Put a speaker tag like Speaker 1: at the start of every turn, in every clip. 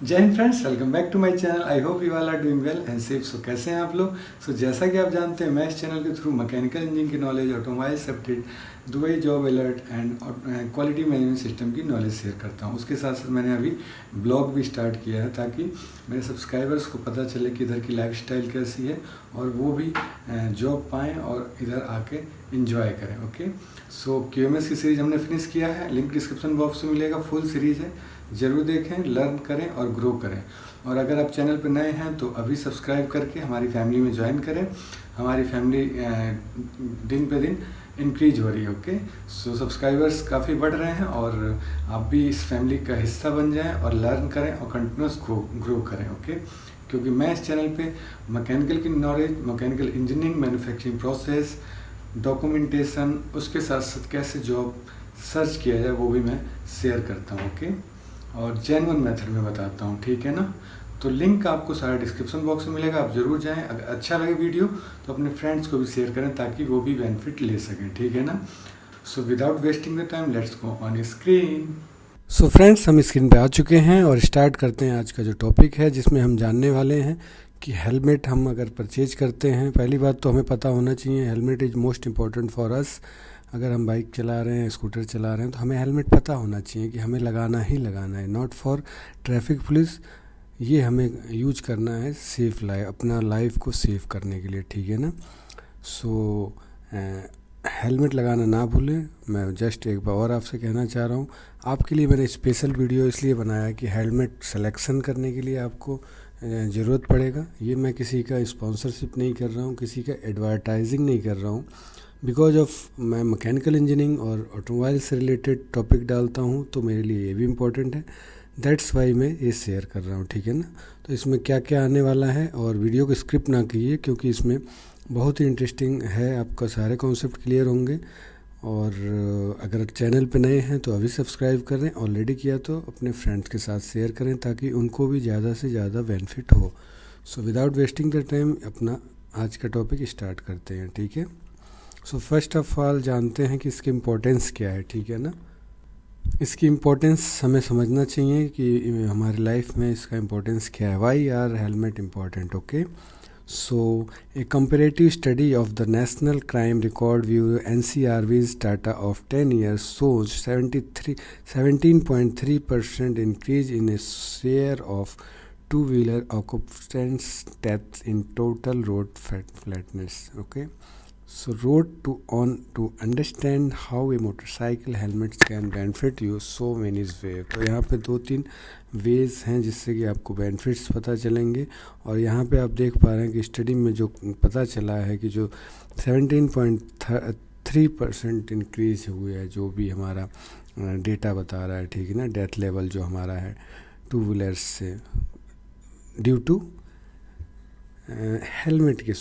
Speaker 1: जय हिंद friends, welcome back to my channel. I hope you all are doing well and safe. So कैसे हैं आप लोग? जैसा कि आप जानते हैं, मैं इस चैनल के थ्रू मैकेनिकल इंजीनियरिंग की knowledge, automobile safety, Dubai job alert and quality management system की नॉलेज शेयर करता हूं। उसके साथ साथ मैंने अभी ब्लॉग भी स्टार्ट किया है ताकि मेरे सब्सक्राइबर्स को पता चले कि इधर की लाइफस्टाइल कैसी है और वो भी जॉब पाएँ और इधर आके इंजॉय करें। ओके, सो QMS की सीरीज़ हमने फिनिश किया है, लिंक डिस्क्रिप्शन बॉक्स में मिलेगा। फुल सीरीज़ है, ज़रूर देखें, लर्न करें और ग्रो करें। और अगर आप चैनल पर नए हैं तो अभी सब्सक्राइब करके हमारी फैमिली में ज्वाइन करें। हमारी फैमिली दिन पे दिन इंक्रीज हो रही है। ओके, सो सब्सक्राइबर्स काफ़ी बढ़ रहे हैं और आप भी इस फैमिली का हिस्सा बन जाएं और लर्न करें और कंटिन्यूस ग्रो करें। ओके, क्योंकि मैं इस चैनल पे मैकेनिकल की knowledge, mechanical engineering, manufacturing process, documentation, उसके साथ साथ कैसे जॉब सर्च किया जाए वो भी मैं शेयर करता हूँ। ओके, और जेन्युइन मेथड में बताता हूँ, ठीक है ना। तो लिंक आपको सारा डिस्क्रिप्शन बॉक्स में मिलेगा, आप ज़रूर जाएं। अगर अच्छा लगे वीडियो तो अपने फ्रेंड्स को भी शेयर करें ताकि वो भी बेनिफिट ले सकें, ठीक है ना। So without wasting the time, let's go on screen. So friends, हम स्क्रीन पे आ चुके हैं और स्टार्ट करते हैं आज का जो टॉपिक है, जिसमें हम जानने वाले हैं कि हेलमेट हम अगर परचेज करते हैं, पहली बात तो हमें पता होना चाहिए helmet is most important for us. अगर हम बाइक चला रहे हैं, स्कूटर चला रहे हैं, तो हमें हेलमेट पता होना चाहिए कि हमें लगाना ही लगाना है। नॉट फॉर ट्रैफिक पुलिस, ये हमें यूज करना है सेफ लाइफ, अपना लाइफ को सेव करने के लिए, ठीक है ना। सो हेलमेट लगाना ना भूलें। मैं जस्ट एक बार और आपसे कहना चाह रहा हूँ, आपके लिए मैंने स्पेशल वीडियो इसलिए बनाया कि हेलमेट सिलेक्शन करने के लिए आपको ज़रूरत पड़ेगा। ये मैं किसी का स्पॉन्सरशिप नहीं कर रहा हूँ, किसी का एडवर्टाइजिंग नहीं कर रहा हूँ। बिकॉज ऑफ मैं मैकेनिकल इंजीनियरिंग और ऑटोमोबाइल से रिलेटेड टॉपिक डालता हूँ तो मेरे लिए ये भी इम्पोर्टेंट है। दैट्स वाई मैं ये शेयर कर रहा हूँ, ठीक है ना। तो इसमें क्या क्या आने वाला है, और वीडियो को स्किप ना कीजिए क्योंकि इसमें बहुत ही इंटरेस्टिंग है, आपका सारे कॉन्सेप्ट क्लियर होंगे। और अगर चैनल पे नए हैं तो अभी सब्सक्राइब करें, ऑलरेडी किया तो अपने फ्रेंड्स के साथ शेयर करें ताकि उनको भी ज़्यादा से ज़्यादा बेनिफिट हो। So without wasting the time अपना आज का टॉपिक स्टार्ट करते हैं, ठीक है। सो फर्स्ट ऑफ ऑल जानते हैं कि इसकी इम्पोर्टेंस क्या है, ठीक है ना। इसकी इम्पोर्टेंस हमें समझना चाहिए कि हमारी लाइफ में इसका इम्पोर्टेंस क्या है। Why are helmet important? Okay, so a comparative study of the national crime record bureau NCRB's data of 10 years shows 17.3% increase in a share of two-wheeler occupants deaths in total road flatness. Okay, so to understand how a motorcycle helmet can benefit you so many ways। तो यहाँ पे 2-3 veg हैं जिससे कि आपको benefits पता चलेंगे। और यहाँ पे आप देख पा रहे हैं कि स्टडी में जो पता चला है कि जो 17.3% इंक्रीज हुआ है, जो भी हमारा डेटा बता रहा है, ठीक है ना, डेथ लेवल जो हमारा है टू व्हीलर्स से ड्यू टू हेलमेट के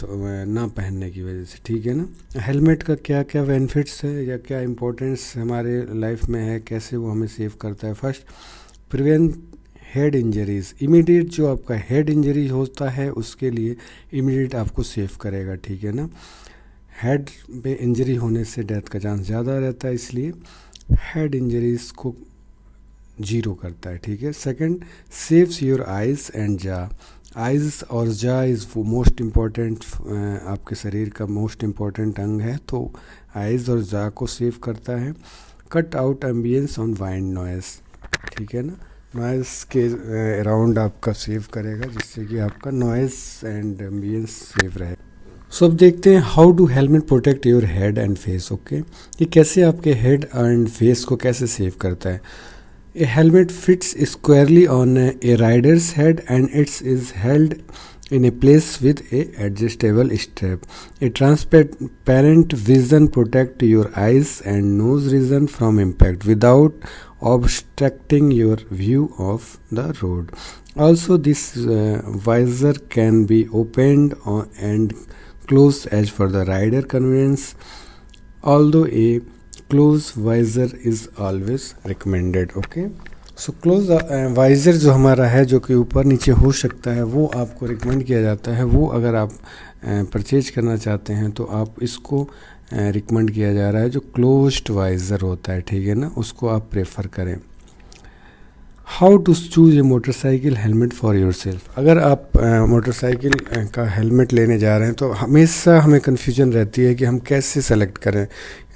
Speaker 1: ना पहनने की वजह से, ठीक है ना। हेलमेट का क्या क्या बेनिफिट्स है या क्या इम्पोर्टेंस हमारे लाइफ में है, कैसे वो हमें सेव करता है। First, prevent head injuries. Immediate जो आपका हेड इंजरी होता है उसके लिए इमीडिएट आपको सेव करेगा, ठीक है ना। हेड पे इंजरी होने से डेथ का चांस ज़्यादा रहता है, इसलिए हेड इंजरीज को जीरो करता है, ठीक है। Second, saves your eyes and जा। आइज़ और जा इज़ वो मोस्ट इम्पॉर्टेंट, आपके शरीर का मोस्ट इम्पॉर्टेंट अंग है, तो आइज़ और जा को सेव करता है। Cut out ambience on wind noise, ठीक है ना। नॉइज़ के अराउंड आपका सेव करेगा जिससे कि आपका नॉइज़ एंड एम्बियंस सेव रहे। सो अब देखते हैं how do helmet protect your head and face. Okay, ये कैसे आपके हेड एंड फेस को कैसे सेव करता है। A helmet fits squarely on a rider's head and it is held in a place with a adjustable strap. A transparent vision protects your eyes and nose region from impact without obstructing your view of the road. Also, this visor can be opened and closed as for the rider convenience, although a close visor is always recommended. Okay, so close visor जो हमारा है, जो कि ऊपर नीचे हो सकता है, वो आपको रिकमेंड किया जाता है। वो अगर आप परचेज करना चाहते हैं तो आप इसको रिकमेंड किया जा रहा है, जो क्लोज्ड वाइज़र होता है, ठीक है ना, उसको आप प्रेफर करें। How to choose a motorcycle helmet for yourself. अगर आप मोटरसाइकिल का हेलमेट लेने जा रहे हैं तो हमेशा हमें कन्फ्यूजन रहती है कि हम कैसे सेलेक्ट करें।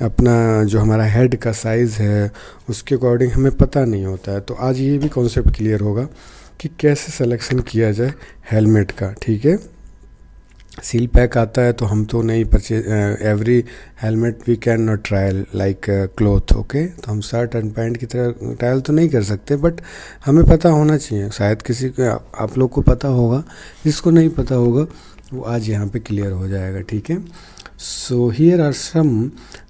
Speaker 1: अपना जो हमारा हेड का साइज़ है उसके अकॉर्डिंग हमें पता नहीं होता है। तो आज ये भी कॉन्सेप्ट क्लियर होगा कि कैसे सिलेक्शन किया जाए हेलमेट का। ठीक है, सील पैक आता है तो हम तो नहीं purchase every helmet we can not trial like cloth. Okay, तो हम शर्ट एंड पैंट की तरह ट्रायल तो नहीं कर सकते, बट हमें पता होना चाहिए। शायद किसी को आप लोग को पता होगा, जिसको नहीं पता होगा वो आज यहाँ पे क्लियर हो जाएगा। ठीक है, so here are some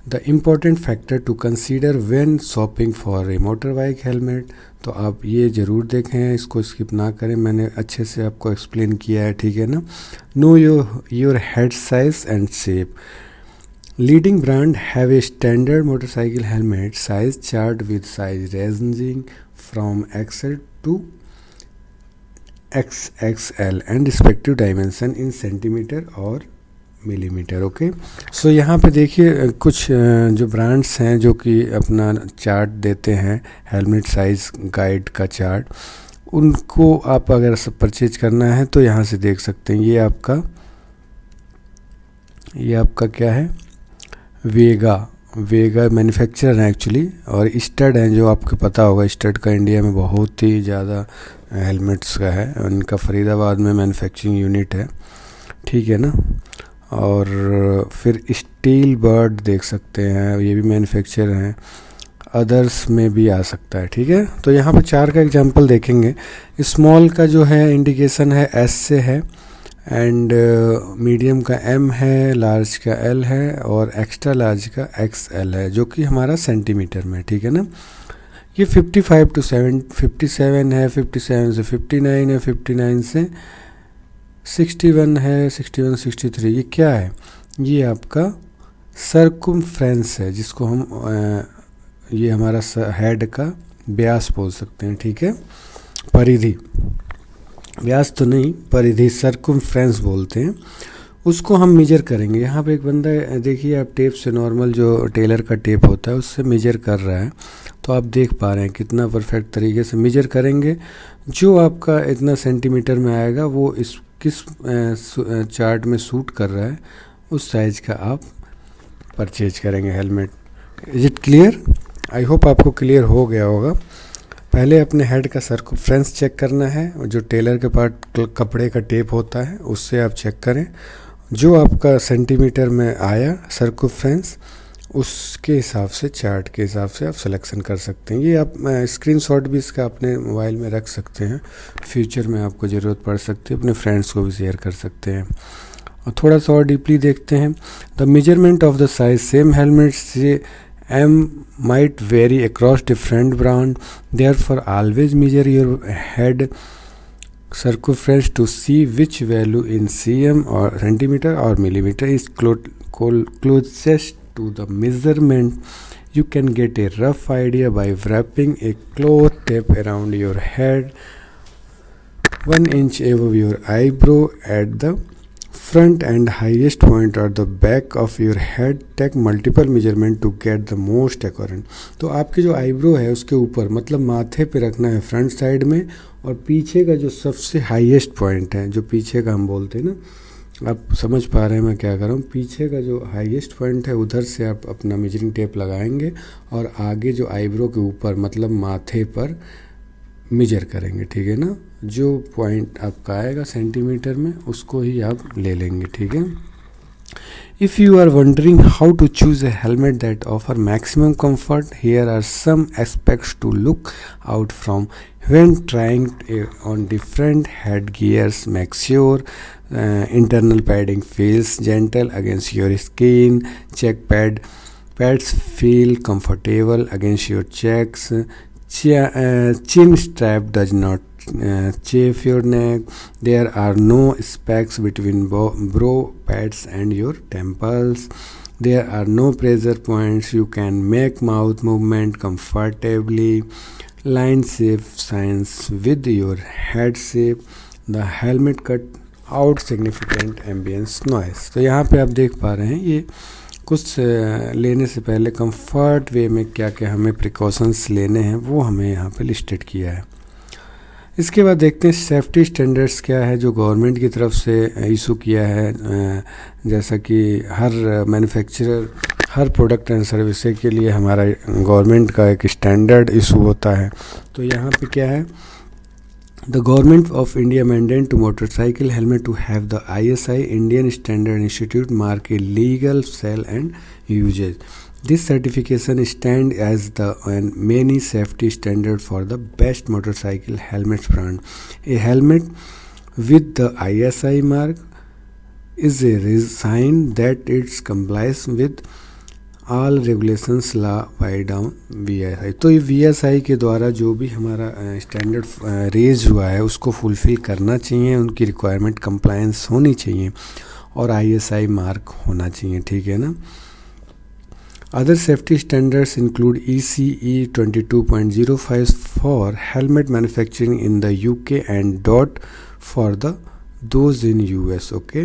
Speaker 1: the important factor to consider when shopping for a motor bike helmet. तो आप ये ज़रूर देखें, इसको स्किप ना करें, मैंने अच्छे से आपको एक्सप्लेन किया है। ठीक है ना। Know your head size and shape. Leading brand have a standard motorcycle helmet size chart with size ranging from XL to XXL and respective dimension in centimeter और मिलीमीटर। ओके, सो यहाँ पे देखिए कुछ जो ब्रांड्स हैं जो कि अपना चार्ट देते हैं, हेलमेट साइज़ गाइड का चार्ट, उनको आप अगर सब परचेज करना है तो यहाँ से देख सकते हैं। ये आपका क्या है, वेगा मैन्युफैक्चरर है एक्चुअली, और स्टड हैं जो आपको पता होगा, स्टड का इंडिया में बहुत ही ज़्यादा हेलमेट्स का है, उनका फरीदाबाद में मैन्युफैक्चरिंग यूनिट है। ठीक है ना। और फिर स्टील बर्ड देख सकते हैं, ये भी मैन्युफैक्चर हैं, अदर्स में भी आ सकता है। ठीक है, तो यहाँ पे 4 का एग्जांपल देखेंगे। स्मॉल का जो है इंडिकेशन है S से है, एंड मीडियम का M है, लार्ज का L है, और एक्स्ट्रा लार्ज का XL है, जो कि हमारा सेंटीमीटर में। ठीक है ना। ये 55 to 57 है, 57 से 59 है, 59 से 61 है, 61 63। ये क्या है, ये आपका सर्कमफ्रेंस है, जिसको हम ये हमारा हेड का व्यास बोल सकते हैं। ठीक है, परिधि, व्यास तो नहीं, परिधि सर्कमफ्रेंस बोलते हैं, उसको हम मेजर करेंगे। यहाँ पे एक बंदा देखिए, आप टेप से, नॉर्मल जो टेलर का टेप होता है उससे मेजर कर रहा है, तो आप देख पा रहे हैं कितना परफेक्ट तरीके से मेजर करेंगे। जो आपका इतना सेंटीमीटर में आएगा वो इस किस चार्ट में सूट कर रहा है, उस साइज़ का आप परचेज करेंगे helmet. Is it clear? I hope आपको क्लियर हो गया होगा। पहले अपने हेड का सर्कमफ्रेंस चेक करना है, जो टेलर के पास कपड़े का टेप होता है उससे आप चेक करें। जो आपका सेंटीमीटर में आया सर्कमफ्रेंस, उसके हिसाब से, चार्ट के हिसाब से आप सिलेक्शन कर सकते हैं। ये आप स्क्रीनशॉट भी इसका अपने मोबाइल में रख सकते हैं, फ्यूचर में आपको ज़रूरत पड़ सकती है, अपने फ्रेंड्स को भी शेयर कर सकते हैं। और थोड़ा सा और डीपली देखते हैं। The measurement of the size same helmet से M might vary across different brand, therefore always measure your head circumference to see which value in cm or centimeter or millimeter is closest to the measurement. You can get a rough idea by wrapping a cloth tape around your head 1 inch above your eyebrow at the front and highest point at the back of your head. Take multiple measurement to get the most accurate. तो आपके जो eyebrow है उसके ऊपर, मतलब माथे पे रखना है फ्रंट साइड में, और पीछे का जो सबसे हाईएस्ट पॉइंट है, जो पीछे का हम बोलते हैं ना, आप समझ पा रहे हैं मैं क्या कर रहा हूँ, पीछे का जो हाईएस्ट पॉइंट है उधर से आप अपना मेजरिंग टेप लगाएंगे, और आगे जो आईब्रो के ऊपर, मतलब माथे पर मेजर करेंगे। ठीक है ना। जो पॉइंट आपका आएगा सेंटीमीटर में, उसको ही आप ले लेंगे। ठीक है। If you are wondering how to choose a helmet that offer maximum comfort, here are some aspects to look out from when trying on different headgears. Make sure internal padding feels gentle against your skin. Check pads feel comfortable against your checks. Chin strap does not chafe your neck. There are no spacks between brow pads and your temples. There are no pressure points. You can make mouth movement comfortably. Line shape signs with your head shape. The helmet cut out significant ambient noise. तो यहाँ पे आप देख पा रहे हैं, ये कुछ लेने से पहले कंफर्ट वे में क्या क्या हमें प्रिकॉशंस लेने हैं वो हमें यहाँ पे लिस्टेड किया है। इसके बाद देखते हैं सेफ्टी स्टैंडर्ड्स क्या है जो गवर्नमेंट की तरफ से इशू किया है। जैसा कि हर मैन्युफैक्चरर हर प्रोडक्ट एंड सर्विस के लिए हमारा गवर्नमेंट का एक स्टैंडर्ड इशू होता है। तो यहाँ पे क्या है, the government of India mandate to motorcycle helmet to have the ISI Indian standard institute mark a legal sale and usages. This certification stand as the many safety standard for the best motorcycle helmets brand. A helmet with the ISI mark is a sign that it complies with all regulations law by down VSI। तो ये VSI के द्वारा जो भी हमारा standard raise हुआ है उसको फुलफिल करना चाहिए, उनकी रिक्वायरमेंट कंप्लायंस होनी चाहिए और ISI मार्क होना चाहिए, ठीक है ना। Other safety standards include ECE 22.05 for helmet manufacturing in the UK and DOT for those in US। Okay,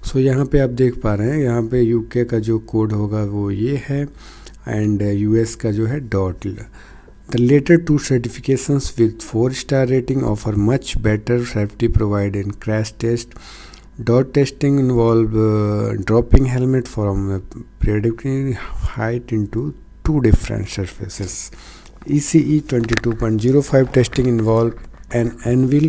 Speaker 1: so यहाँ पे आप देख पा रहे हैं, यहाँ पे UK का जो कोड होगा वो ये है एंड US का जो है DOT। The later two certifications with 4-star rating offer much better safety provided in crash test. DOT testing involve dropping helmet from a predicted height into two different surfaces. ECE 22.05 testing involve an anvil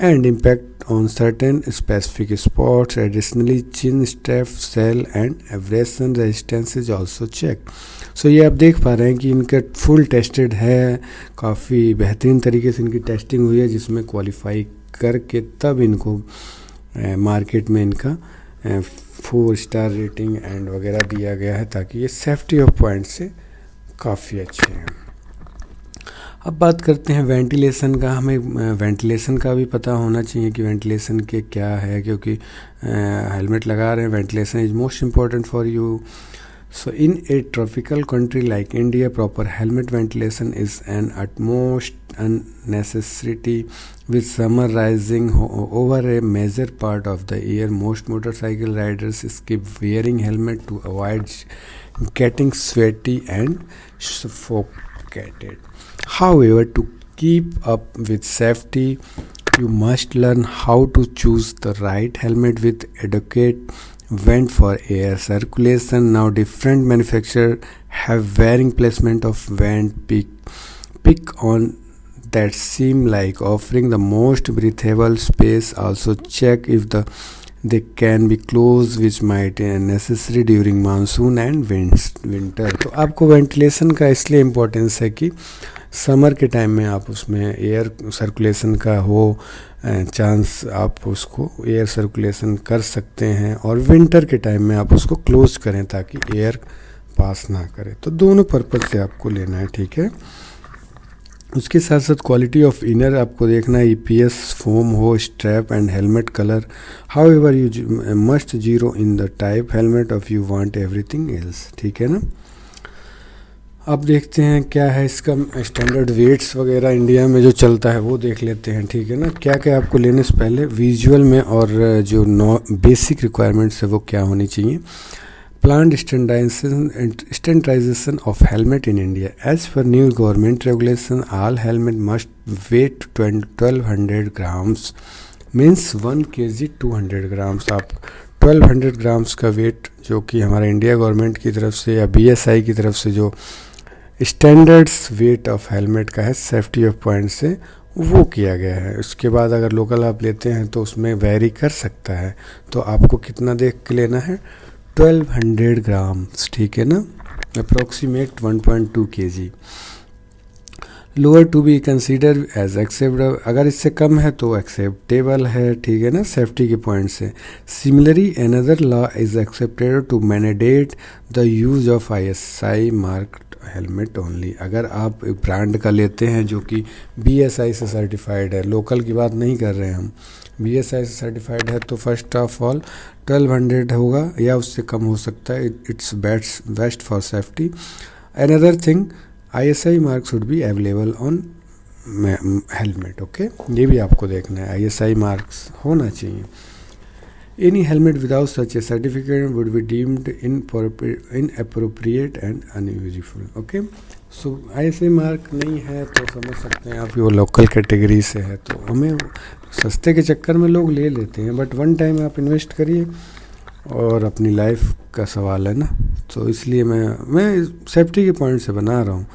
Speaker 1: and impact on certain specific spots. Additionally, chin strap, cell and abrasion resistance is also checked. So ये आप देख पा रहे हैं कि इनका full tested है, काफ़ी बेहतरीन तरीके से इनकी टेस्टिंग हुई है जिसमें क्वालिफाई करके तब इनको मार्केट में इनका 4-स्टार रेटिंग एंड वगैरह दिया गया है ताकि ये सेफ्टी ऑफ पॉइंट से काफ़ी अच्छे हैं। अब बात करते हैं वेंटिलेशन का। हमें वेंटिलेशन का भी पता होना चाहिए कि वेंटिलेशन के क्या है, क्योंकि हेलमेट लगा रहे हैं, ventilation is most important for you. So in a tropical country like India, proper helmet ventilation is an utmost necessity. With summer rising over a major part of the year, most motorcycle riders skip wearing helmet to avoid getting sweaty and suffocated. However, to keep up with safety, you must learn how to choose the right helmet with adequate vent for air circulation. Now different manufacturers have varying placement of vent pick on that seem like offering the most breathable space. Also check if they can be closed, which might be necessary during monsoon and winter। तो आपको ventilation का इसलिए importance है कि summer के time में आप उसमें एयर सर्कुलेशन का हो चांस, आप उसको एयर सर्कुलेशन कर सकते हैं, और विंटर के टाइम में आप उसको क्लोज करें ताकि एयर पास ना करे। तो दोनों पर्पज़ से आपको लेना है, ठीक है। उसके साथ साथ क्वालिटी ऑफ इनर आपको देखना है, EPS फोम हो, strap and helmet colour. How ever you must zero in the type helmet of you want everything else, ठीक है ना। अब देखते हैं क्या है इसका स्टैंडर्ड वेट्स वगैरह इंडिया में जो चलता है वो देख लेते हैं, ठीक है ना। क्या क्या आपको लेने से पहले विजुअल में और जो बेसिक रिक्वायरमेंट्स है वो क्या होनी चाहिए। Planned standardization of helmet in India. As per new government regulation all helmet must weight 1200 grams, means 1 kg 200 grams. आप 1200 ग्राम्स का वेट जो कि हमारा इंडिया गवर्नमेंट की तरफ से या BSI की तरफ से जो स्टैंडर्ड्स वेट ऑफ हेलमेट का है सेफ्टी ऑफ पॉइंट से वो किया गया है। उसके बाद अगर लोकल आप लेते हैं तो उसमें वेरी कर सकता है, तो आपको कितना देख के लेना है 1200 ग्राम्स, ठीक है ना, approximate 1.2 kg। Lower to be consider as acceptable, अगर इससे कम है तो एक्सेप्टेबल है, ठीक है ना, सेफ्टी के पॉइंट से। Similarly another law is accepted to mandate the use of ISI mark helmet only. अगर आप ब्रांड का लेते हैं जो कि BSI से सर्टिफाइड है, लोकल की बात नहीं कर रहे हैं हम, BSI से सर्टिफाइड है, तो फर्स्ट ऑफ ऑल 1200 होगा या उससे कम हो सकता है। It's best for safety. Another thing, ISI mark should be available on helmet, okay, ये भी आपको देखना है, ISI मार्क्स होना चाहिए। Any helmet without such a certificate would be deemed inappropriate and unuseful, okay। सो ऐसे मार्क नहीं है तो समझ सकते हैं आप कि वो लोकल कैटेगरी से है, तो हमें सस्ते के चक्कर में लोग ले लेते हैं, बट वन टाइम आप इन्वेस्ट करिए और अपनी लाइफ का सवाल है ना, तो इसलिए मैं सेफ्टी के पॉइंट से बना रहा हूँ,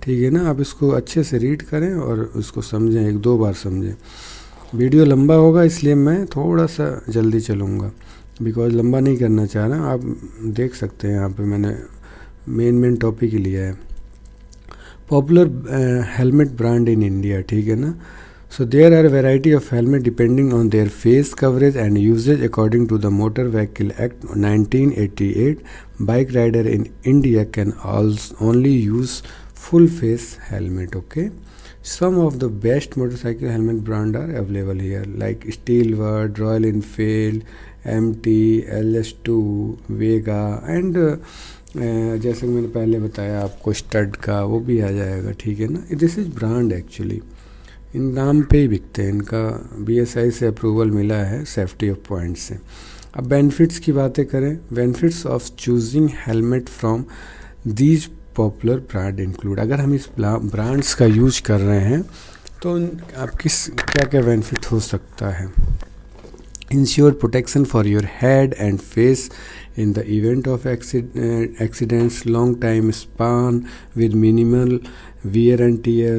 Speaker 1: ठीक है ना। आप इसको अच्छे से रीड करें और इसको समझें, एक दो बार समझें। वीडियो लंबा होगा इसलिए मैं थोड़ा सा जल्दी चलूँगा, बिकॉज लंबा नहीं करना चाह रहा। आप देख सकते हैं यहाँ पे मैंने मेन टॉपिक ही लिया है, popular helmet brand in India, ठीक है ना। So there are a variety of helmet depending on their face coverage and usage according to the Motor Vehicle Act 1988. Bike rider in India can only use full face helmet. Okay. Some of the best motorcycle helmet brand are available here, like Steelward, Royal Enfield, MT, LS2, Vega and जैसे कि मैंने पहले बताया आपको stud का वो भी आ जाएगा, ठीक है ना। दिस इज़ ब्रांड एक्चुअली, इन नाम पे ही बिकते हैं, इनका BSI से अप्रूवल मिला है सेफ्टी ऑफ पॉइंट से। अब बेनिफिट्स की बातें करें, benefits of choosing helmet from these popular brand include, अगर हम इस ब्रांड्स का यूज कर रहे हैं तो आपकी क्या क्या बेनिफिट हो सकता है। Ensure protection for your head and face in the event of accidents, long time span with minimal wear and tear.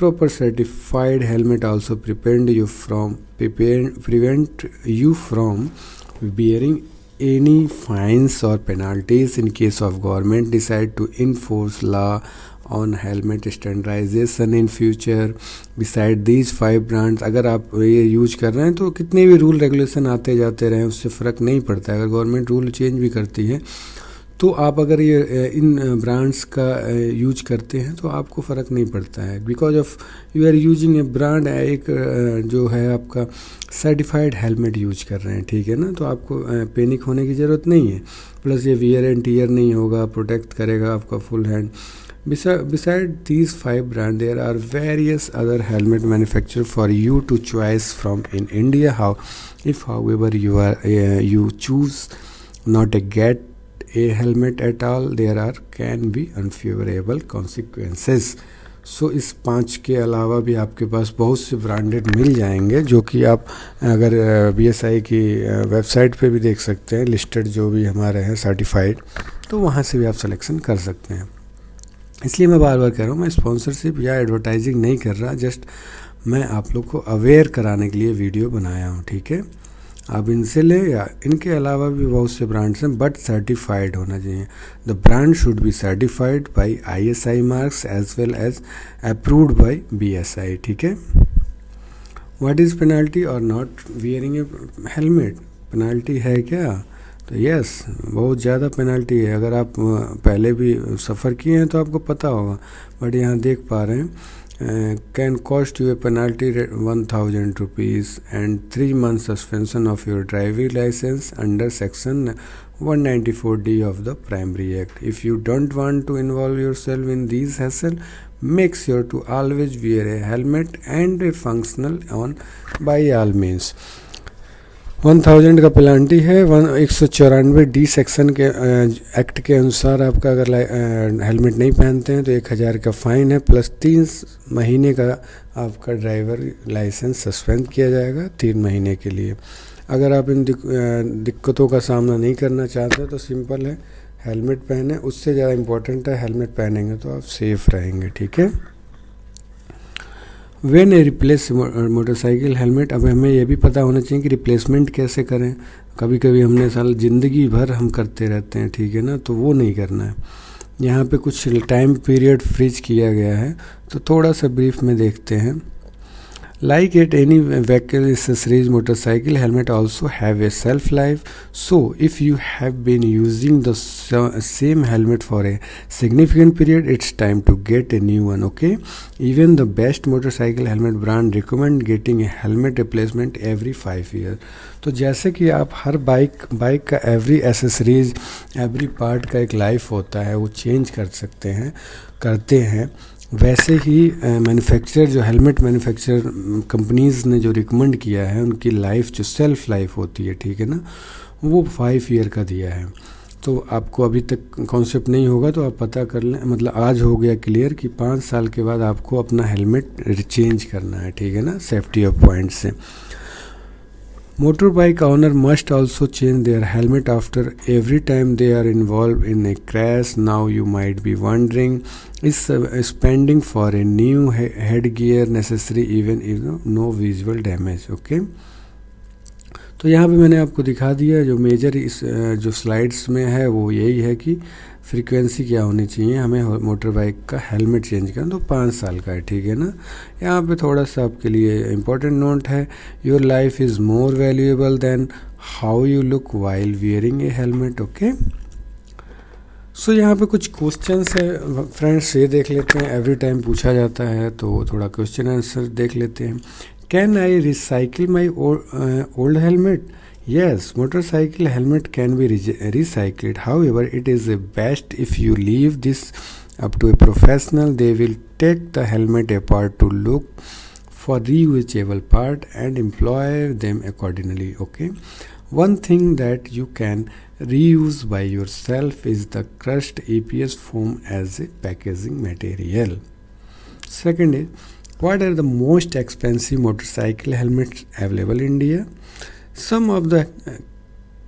Speaker 1: Proper certified helmet also prevent you from bearing any fines or penalties in case of government decide to enforce law on helmet standardization in future. Beside these 5 brands, अगर आप ये use कर रहे हैं तो कितने भी rule regulation आते जाते रहें उससे फ़र्क नहीं पड़ता है। अगर गवर्नमेंट रूल चेंज भी करती है तो आप अगर ये इन ब्रांड्स का यूज करते हैं तो आपको फ़र्क नहीं पड़ता है, because of you are using a brand, एक जो है आपका सर्टिफाइड हेलमेट यूज कर रहे हैं, ठीक है ना। तो आपको पैनिक होने की ज़रूरत नहीं है, प्लस ये वियर एंड टीयर नहीं होगा, प्रोटेक्ट करेगा आपका full hand. Beside these 5 brands, there are various other helmet manufacturers for you to choose from in India. However you choose not to get a helmet at all, there can be unfavorable consequences. सो इस 5 के अलावा भी आपके पास बहुत से branded मिल जाएंगे, जो कि आप अगर BSI की वेबसाइट पे भी देख सकते हैं, लिस्टेड जो भी हमारे हैं सर्टिफाइड, तो वहाँ से भी आप सिलेक्शन कर सकते हैं। इसलिए मैं बार बार कह रहा हूँ, मैं स्पॉन्सरशिप या एडवर्टाइजिंग नहीं कर रहा, जस्ट मैं आप लोग को अवेयर कराने के लिए वीडियो बनाया हूँ, ठीक है। आप इनसे लें या इनके अलावा भी बहुत से ब्रांड्स हैं, बट सर्टिफाइड होना चाहिए। The brand should be certified by ISI marks as well as approved by BSI, ठीक है। व्हाट इज़ पेनल्टी और not wearing a helmet? Penalty है क्या? तो यस, बहुत ज़्यादा पेनल्टी है। अगर आप पहले भी सफ़र किए हैं तो आपको पता होगा, बट यहाँ देख पा रहे हैं, can cost you a penalty 1000 rupees and 3 months suspension of your driving license under section 194D of the primary act. If you don't want to involve yourself in these hassle, make sure to always wear a helmet and a functional on by all means. 1000 का penalty है, 194D section के act के अनुसार आपका अगर helmet नहीं पहनते हैं तो 1000 का फ़ाइन है, प्लस 3 महीने का आपका ड्राइवर लाइसेंस सस्पेंड किया जाएगा 3 महीने के लिए। अगर आप इन दिक्कतों का सामना नहीं करना चाहते तो सिंपल है, हेलमेट पहने, उससे ज़्यादा इम्पोर्टेंट है हेलमेट पहनेंगे तो आप सेफ़ रहेंगे, ठीक है। When a replace motorcycle helmet, अब हमें यह भी पता होना चाहिए कि रिप्लेसमेंट कैसे करें। कभी कभी हमने साल ज़िंदगी भर हम करते रहते हैं, ठीक है ना, तो वो नहीं करना है। यहाँ पे कुछ टाइम पीरियड फ्रीज किया गया है, तो थोड़ा सा ब्रीफ में देखते हैं। Like at any vehicle accessories, motorcycle helmet also have a shelf life. So if you have been using the same helmet for a significant period, it's time to get a new one. Okay, even the best motorcycle helmet brand recommend getting a helmet replacement every 5 years. तो जैसे कि आप हर bike का every accessories, every part का एक life होता है, वो चेंज करते हैं, वैसे ही मैन्युफैक्चरर जो हेलमेट मैन्युफैक्चरर कंपनीज़ ने जो रिकमेंड किया है, उनकी लाइफ जो सेल्फ लाइफ होती है, ठीक है ना, वो 5 ईयर का दिया है। तो आपको अभी तक कॉन्सेप्ट नहीं होगा तो आप पता कर लें, मतलब आज हो गया क्लियर कि 5 साल के बाद आपको अपना हेलमेट चेंज करना है, ठीक है ना, सेफ्टी ऑफ पॉइंट से। Motorbike owner must also change their helmet after every time they are involved in a crash. Now you might be wondering, is spending for a new headgear necessary even if no visual damage? Okay. तो यहाँ पे मैंने आपको दिखा दिया, जो major इस जो स्लाइड्स में है वो यही है कि फ्रीक्वेंसी क्या होनी चाहिए हमें मोटर बाइक का हेलमेट चेंज करना, तो 5 साल का है, ठीक है ना। यहाँ पे थोड़ा सा आपके लिए इम्पोर्टेंट नोट है, your life is more valuable than how you look while wearing a helmet. Okay, so यहाँ पे कुछ क्वेश्चंस है फ्रेंड्स, ये देख लेते हैं, एवरी टाइम पूछा जाता है तो थोड़ा क्वेश्चन आंसर देख लेते हैं। Can I recycle my old helmet? Yes, motorcycle helmet can be recycled. However, it is best if you leave this up to a professional. They will take the helmet apart to look for reusable part and employ them accordingly. Okay. One thing that you can reuse by yourself is the crushed EPS foam as a packaging material. Second is, what are the most expensive motorcycle helmets available in India? Some of the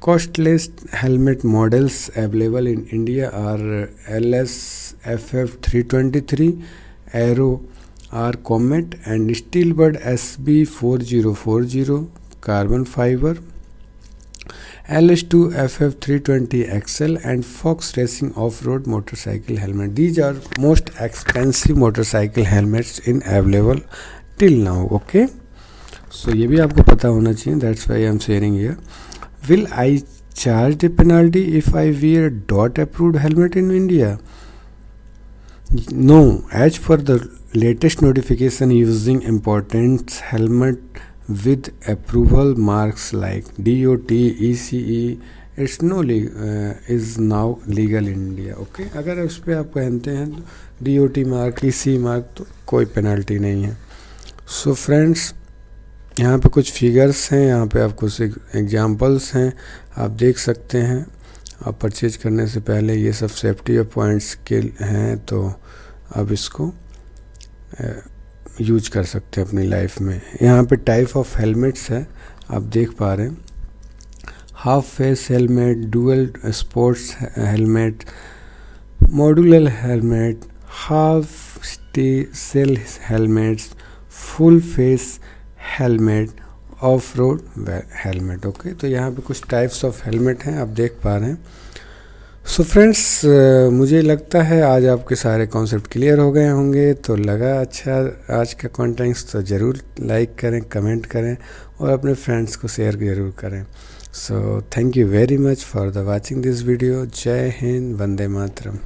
Speaker 1: costless helmet models available in India are LS FF 323, Aero R Comet and Steelbird SB 4040 carbon fiber, LS2 FF 320 XL and Fox Racing off-road motorcycle helmet. These are most expensive motorcycle helmets in available till now. Okay. So ये भी आपको पता होना चाहिए, that's why I am sharing here. Will I charge the penalty if I wear DOT approved helmet in India? No, as per the latest notification using important helmet with approval marks like DOT, ECE, it's no is now legal in India. Okay, अगर उस पर आप पहनते हैं DOT mark, ECE mark, तो कोई penalty नहीं है। सो फ्रेंड्स, यहाँ पे कुछ फिगर्स हैं, यहाँ पे आप कुछ एग्जांपल्स हैं, आप देख सकते हैं। आप परचेज करने से पहले ये सब सेफ्टी ऑफ पॉइंट्स के हैं, तो आप इसको यूज कर सकते हैं अपनी लाइफ में। यहाँ पे टाइप ऑफ हेलमेट्स है, आप देख पा रहे हैं, half face helmet, dual sports helmet, modular helmet, half sell helmets, full face helmet, off road helmet. Okay, तो यहाँ पे कुछ टाइप्स ऑफ हेलमेट हैं, आप देख पा रहे हैं। सो फ्रेंड्स, मुझे लगता है आज आपके सारे कॉन्सेप्ट क्लियर हो गए होंगे। तो लगा अच्छा आज का कंटेंट, तो ज़रूर लाइक करें, कमेंट करें और अपने फ्रेंड्स को शेयर ज़रूर करें। So thank you very much for the watching this video. जय हिंद, वंदे मातरम।